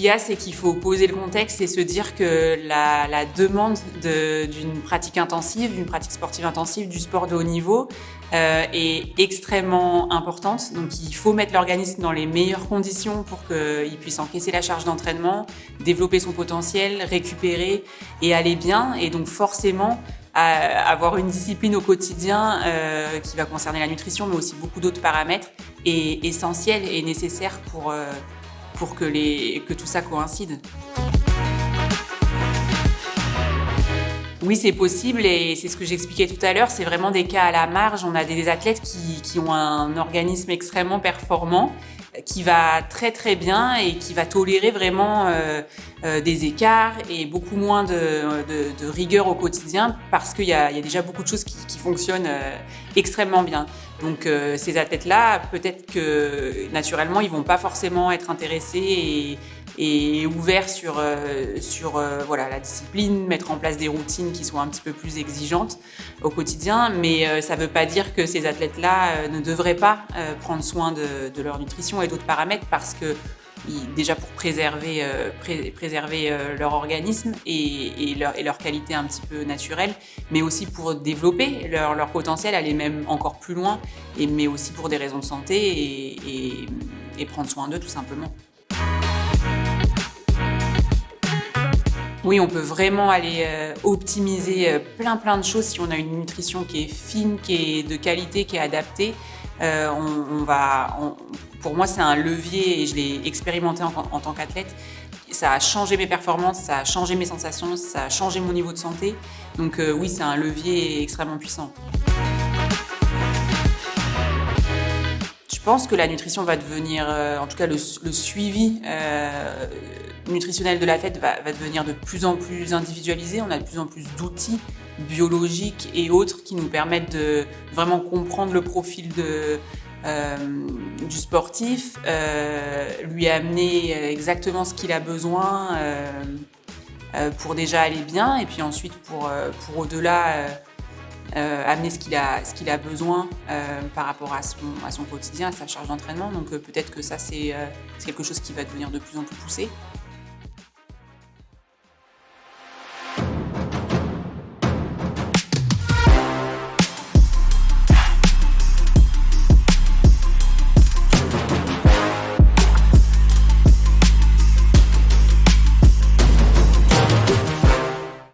qu'il y a, c'est qu'il faut poser le contexte et se dire que la demande d'une pratique intensive, d'une pratique sportive intensive, du sport de haut niveau est extrêmement importante. Donc il faut mettre l'organisme dans les meilleures conditions pour qu'il puisse encaisser la charge d'entraînement, développer son potentiel, récupérer et aller bien. Et donc forcément, avoir une discipline au quotidien qui va concerner la nutrition, mais aussi beaucoup d'autres paramètres, est essentiel et nécessaire pour que tout ça coïncide. Oui, c'est possible et c'est ce que j'expliquais tout à l'heure. C'est vraiment des cas à la marge. On a des athlètes qui ont un organisme extrêmement performant, qui va très très bien et qui va tolérer vraiment des écarts et beaucoup moins de rigueur au quotidien parce qu'il y a déjà beaucoup de choses qui fonctionnent extrêmement bien. Donc ces athlètes-là, peut-être que naturellement, ils vont pas forcément être intéressés et ouverts sur la discipline, mettre en place des routines qui soient un petit peu plus exigeantes au quotidien. Mais ça veut pas dire que ces athlètes-là ne devraient pas prendre soin de leur nutrition et d'autres paramètres parce que déjà pour préserver leur organisme et leur qualité un petit peu naturelle, mais aussi pour développer leur potentiel, aller même encore plus loin, mais aussi pour des raisons de santé et prendre soin d'eux tout simplement. Oui, on peut vraiment aller optimiser plein de choses si on a une nutrition qui est fine, qui est de qualité, qui est adaptée. Pour moi, c'est un levier et je l'ai expérimenté en tant qu'athlète. Ça a changé mes performances, ça a changé mes sensations, ça a changé mon niveau de santé. Donc oui, c'est un levier extrêmement puissant. Je pense que la nutrition va devenir, en tout cas le suivi nutritionnel de l'athlète va devenir de plus en plus individualisé. On a de plus en plus d'outils biologiques et autres qui nous permettent de vraiment comprendre le profil du sportif, lui amener exactement ce qu'il a besoin pour déjà aller bien et puis ensuite pour au-delà amener ce qu'il a besoin par rapport à son quotidien, à sa charge d'entraînement. Donc peut-être que ça c'est quelque chose qui va devenir de plus en plus poussé.